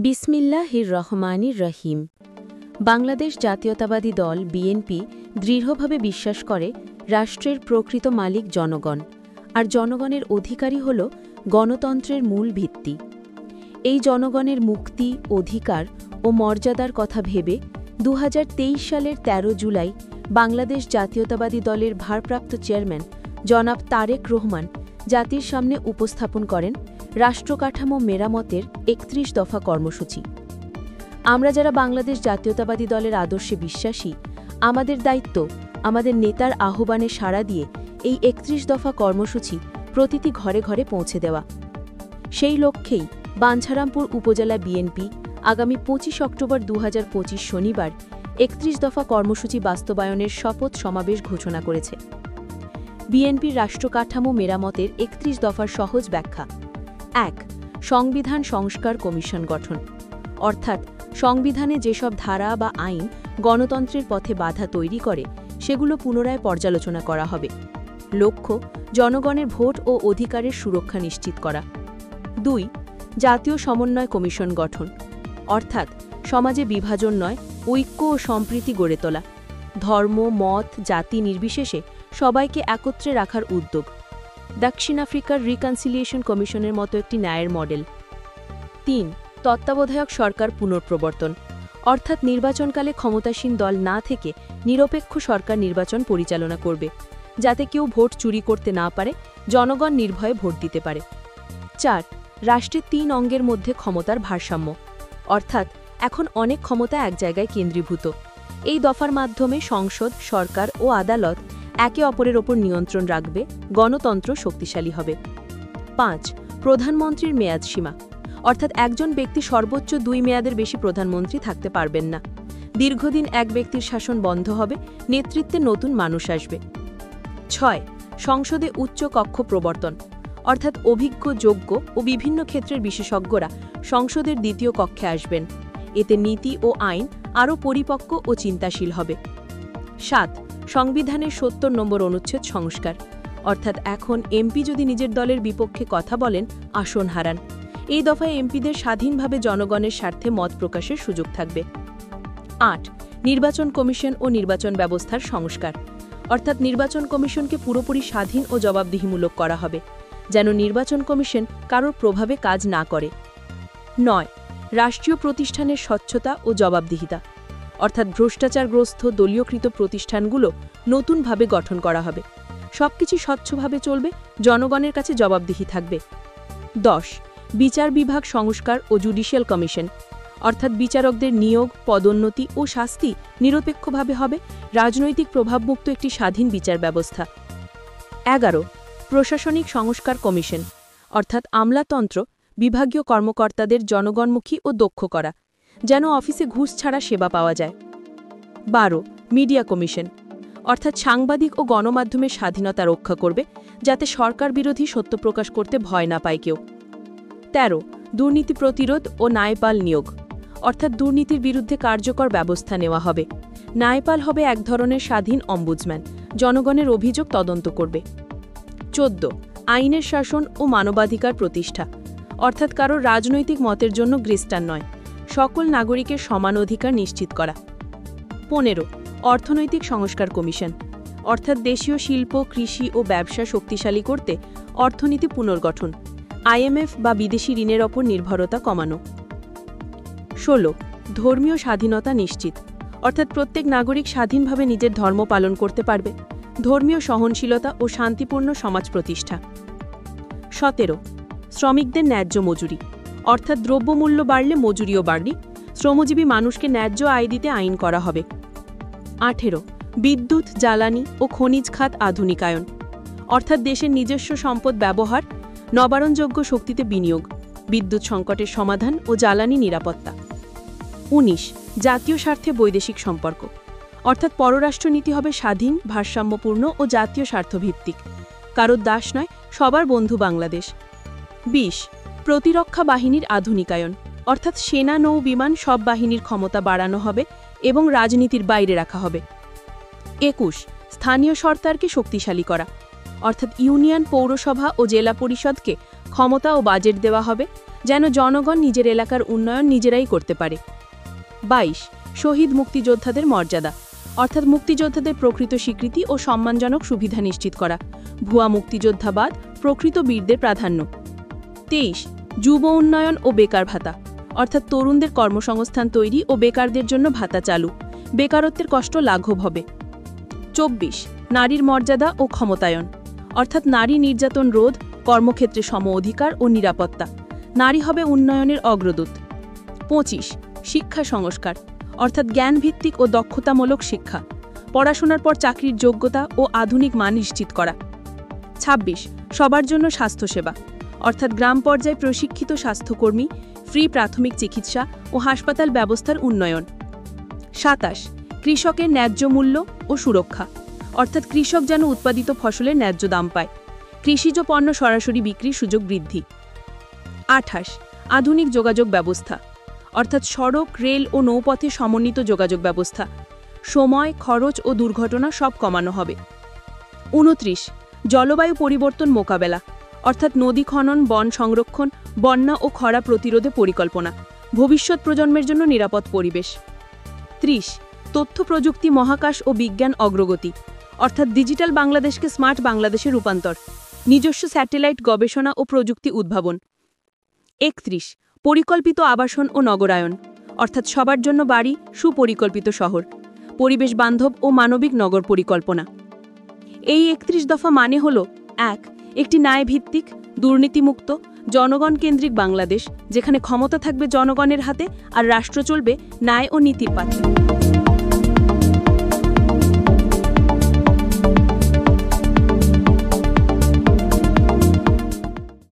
বিসমিল্লাহির রহমানির রহিম। বাংলাদেশ জাতীয়তাবাদী দল বিএনপি দৃঢ়ভাবে বিশ্বাস করে রাষ্ট্রের প্রকৃত মালিক জনগণ, আর জনগণের অধিকারই হল গণতন্ত্রের মূল ভিত্তি। এই জনগণের মুক্তি, অধিকার ও মর্যাদার কথা ভেবে ২০২৩ সালের ১৩ জুলাই বাংলাদেশ জাতীয়তাবাদী দলের ভারপ্রাপ্ত চেয়ারম্যান জনাব তারেক রহমান জাতির সামনে উপস্থাপন করেন রাষ্ট্রকাঠামো মেরামতের ৩১ দফা কর্মসূচি। আমরা যারা বাংলাদেশ জাতীয়তাবাদী দলের আদর্শে বিশ্বাসী, আমাদের দায়িত্ব আমাদের নেতার আহ্বানে সাড়া দিয়ে এই ৩১ দফা কর্মসূচি প্রতিটি ঘরে ঘরে পৌঁছে দেওয়া। সেই লক্ষ্যেই বাঞ্ছারামপুর উপজেলা বিএনপি আগামী ২৫ অক্টোবর ২০২৫ শনিবার ৩১ দফা কর্মসূচি বাস্তবায়নের শপথ সমাবেশ ঘোষণা করেছে। বিএনপির রাষ্ট্রকাঠামো মেরামতের ৩১ দফার সহজ ব্যাখ্যা: ১. সংবিধান সংস্কার কমিশন গঠন, অর্থাৎ সংবিধানে যেসব ধারা বা আইন গণতন্ত্রের পথে বাধা তৈরি করে সেগুলো পুনরায় পর্যালোচনা করা হবে। লক্ষ্য: জনগণের ভোট ও অধিকারের সুরক্ষা নিশ্চিত করা। ২. জাতীয় সমন্বয় কমিশন গঠন, অর্থাৎ সমাজে বিভাজন নয়, ঐক্য ও সম্প্রীতি গড়ে তোলা। ধর্ম, মত, জাতি নির্বিশেষে সবাইকে একত্রে রাখার উদ্যোগ। দক্ষিণ আফ্রিকার রিকনসিলিয়েশন কমিশনের মতো একটি ন্যায়ের মডেল। ৩. তত্ত্বাবধায়ক সরকার পুনঃপ্রবর্তন, অর্থাৎ নির্বাচনকালে ক্ষমতাসীন দল না থেকে নিরপেক্ষ সরকার নির্বাচন পরিচালনা করবে, যাতে কেউ ভোট চুরি করতে না পারে, জনগণ নির্ভয়ে ভোট দিতে পারে। ৪. রাষ্ট্রের ৩ অঙ্গের মধ্যে ক্ষমতার ভারসাম্য, অর্থাৎ এখন অনেক ক্ষমতা এক জায়গায় কেন্দ্রীভূত। এই দফার মাধ্যমে সংসদ, সরকার ও আদালত একে অপরের ওপর নিয়ন্ত্রণ রাখবে, গণতন্ত্র শক্তিশালী হবে। ৫. প্রধানমন্ত্রীর মেয়াদসীমা, অর্থাৎ একজন ব্যক্তি সর্বোচ্চ ২ মেয়াদের বেশি প্রধানমন্ত্রী থাকতে পারবেন না। দীর্ঘদিন এক ব্যক্তির শাসন বন্ধ হবে, নেতৃত্বে নতুন মানুষ আসবে। ৬. সংসদে উচ্চ কক্ষ প্রবর্তন, অর্থাৎ অভিজ্ঞ, যোগ্য ও বিভিন্ন ক্ষেত্রের বিশেষজ্ঞরা সংসদের দ্বিতীয় কক্ষে আসবেন। এতে নীতি ও আইন আরও পরিপক্ক ও চিন্তাশীল হবে। ৭. সংবিধানের ৭০ নম্বর অনুচ্ছেদ সংস্কার, অর্থাৎ এখন এমপি যদি নিজের দলের বিপক্ষে কথা বলেন, আসন হারান। এই দফায় এমপিদের স্বাধীনভাবে জনগণের স্বার্থে মত প্রকাশের সুযোগ থাকবে। ৮. নির্বাচন কমিশন ও নির্বাচন ব্যবস্থার সংস্কার, অর্থাৎ নির্বাচন কমিশনকে পুরোপুরি স্বাধীন ও জবাবদিহিমূলক করা হবে, যেন নির্বাচন কমিশন কারোর প্রভাবে কাজ না করে। ৯. রাষ্ট্রীয় প্রতিষ্ঠানের স্বচ্ছতা ও জবাবদিহিতা, অর্থাৎ ভ্রষ্টাচারগ্রস্ত দলীয়কৃত প্রতিষ্ঠানগুলো নতুনভাবে গঠন করা হবে। সবকিছু স্বচ্ছভাবে চলবে, জনগণের কাছে জবাবদিহি থাকবে। ১০. বিচার বিভাগ সংস্কার ও জুডিশিয়াল কমিশন, অর্থাৎ বিচারকদের নিয়োগ, পদোন্নতি ও শাস্তি নিরপেক্ষভাবে হবে, রাজনৈতিক প্রভাবমুক্ত একটি স্বাধীন বিচার ব্যবস্থা। ১১. প্রশাসনিক সংস্কার কমিশন, অর্থাৎ আমলাতন্ত্র, বিভাগীয় কর্মকর্তাদের জনগণমুখী ও দক্ষ করা, যেন অফিসে ঘুষ ছাড়া সেবা পাওয়া যায়। ১২. মিডিয়া কমিশন, অর্থাৎ সাংবাদিক ও গণমাধ্যমের স্বাধীনতা রক্ষা করবে, যাতে সরকার বিরোধী সত্য প্রকাশ করতে ভয় না পায় কেউ। ১৩. দুর্নীতি প্রতিরোধ ও ন্যায়পাল নিয়োগ, অর্থাৎ দুর্নীতির বিরুদ্ধে কার্যকর ব্যবস্থা নেওয়া হবে। ন্যায়পাল হবে এক ধরনের স্বাধীন অম্বুডসম্যান, জনগণের অভিযোগ তদন্ত করবে। ১৪. আইনের শাসন ও মানবাধিকার প্রতিষ্ঠা, অর্থাৎ কারো রাজনৈতিক মতের জন্য গ্রিস্টান নয়, সকল নাগরিকের সমান অধিকার নিশ্চিত করা। ১৫. অর্থনৈতিক সংস্কার কমিশন, অর্থাৎ দেশীয় শিল্প, কৃষি ও ব্যবসা শক্তিশালী করতে অর্থনীতি পুনর্গঠন, আইএমএফ বা বিদেশি ঋণের ওপর নির্ভরতা কমানো। ১৬. ধর্মীয় স্বাধীনতা নিশ্চিত, অর্থাৎ প্রত্যেক নাগরিক স্বাধীনভাবে নিজের ধর্ম পালন করতে পারবে, ধর্মীয় সহনশীলতা ও শান্তিপূর্ণ সমাজ প্রতিষ্ঠা। ১৭. শ্রমিকদের ন্যায্য মজুরি, অর্থাৎ দ্রব্যমূল্য বাড়লে মজুরিও বাড়বে, শ্রমজীবী মানুষকে ন্যায্য আয় দিতে আইন করা হবে। ১৮. বিদ্যুৎ, জ্বালানি ও খনিজ খাত আধুনিকায়ন, অর্থাৎ দেশের নিজস্ব সম্পদ ব্যবহার, নবায়নযোগ্য শক্তিতে বিনিয়োগ, বিদ্যুৎ সংকটের সমাধান ও জ্বালানি নিরাপত্তা। ১৯. জাতীয় স্বার্থে বৈদেশিক সম্পর্ক, অর্থাৎ পররাষ্ট্রনীতি হবে স্বাধীন, ভারসাম্যপূর্ণ ও জাতীয় স্বার্থভিত্তিক, কারোর দাস নয়, সবার বন্ধু বাংলাদেশ। ২০. প্রতিরক্ষা বাহিনীর আধুনিকায়ন, অর্থাৎ সেনা, নৌ, বিমান সব বাহিনীর ক্ষমতা বাড়ানো হবে এবং রাজনীতির বাইরে রাখা হবে। ২১. স্থানীয় সরকারকে শক্তিশালী করা, অর্থাৎ ইউনিয়ন, পৌরসভা ও জেলা পরিষদকে ক্ষমতা ও বাজেট দেওয়া হবে যেন জনগণ নিজের এলাকার উন্নয়ন নিজেরাই করতে পারে। 22 শহীদ মুক্তিযোদ্ধাদের মর্যাদা, অর্থাৎ মুক্তিযোদ্ধাদের প্রকৃত স্বীকৃতি ও সম্মানজনক সুবিধা নিশ্চিত করা, ভুয়া মুক্তিযোদ্ধাবাদ, প্রকৃত বীরদের প্রাধান্য। 23 যুব উন্নয়ন ও বেকার ভাতা, অর্থাৎ তরুণদের কর্মসংস্থান তৈরি ও বেকারদের জন্য ভাতা চালু, বেকারত্বের কষ্ট লাঘব হবে। 24 নারীর মর্যাদা ও ক্ষমতায়ন, অর্থাৎ নারী নির্যাতন রোধ, কর্মক্ষেত্রে সম অধিকার ও নিরাপত্তা, নারী হবে উন্নয়নের অগ্রদূত। 25 শিক্ষা সংস্কার, অর্থাৎ জ্ঞানভিত্তিক ও দক্ষতামূলক শিক্ষা, পড়াশোনার পর চাকরির যোগ্যতা ও আধুনিক মান নিশ্চিত করা। 26 সবার জন্য স্বাস্থ্যসেবা, অর্থাৎ গ্রাম পর্যায়ে প্রশিক্ষিত স্বাস্থ্যকর্মী, ফ্রি প্রাথমিক চিকিৎসা ও হাসপাতাল ব্যবস্থার উন্নয়ন। 27 কৃষকের ন্যায্য মূল্য ও সুরক্ষা, অর্থাৎ কৃষক যেন উৎপাদিত ফসলের ন্যায্য দাম পায়, কৃষিজ পণ্য সরাসরি বিক্রির সুযোগ বৃদ্ধি। 28 আধুনিক যোগাযোগ ব্যবস্থা, অর্থাৎ সড়ক, রেল ও নৌপথে সমন্বিত যোগাযোগ ব্যবস্থা, সময়, খরচ ও দুর্ঘটনা সব কমানো হবে। 29 জলবায়ু পরিবর্তন মোকাবেলা, অর্থাৎ নদী খনন, বন সংরক্ষণ, বন্যা ও খরা প্রতিরোধে পরিকল্পনা, ভবিষ্যৎ প্রজন্মের জন্য নিরাপদ পরিবেশ। 30 তথ্য প্রযুক্তি, মহাকাশ ও বিজ্ঞান অগ্রগতি, অর্থাৎ ডিজিটাল বাংলাদেশকে স্মার্ট বাংলাদেশে রূপান্তর, নিজস্ব স্যাটেলাইট গবেষণা ও প্রযুক্তি উদ্ভাবন। 31 পরিকল্পিত আবাসন ও নগরায়ন, অর্থাৎ সবার জন্য বাড়ি, সুপরিকল্পিত শহর, পরিবেশ বান্ধব ও মানবিক নগর পরিকল্পনা। এই 31 দফা মানে হল 1 একটি ন্যায়ভিত্তিক, দুর্নীতিমুক্ত, জনগণ কেন্দ্রিক বাংলাদেশ, যেখানে ক্ষমতা থাকবে জনগণের হাতে আর রাষ্ট্র চলবে ন্যায় ও নীতির পাথে।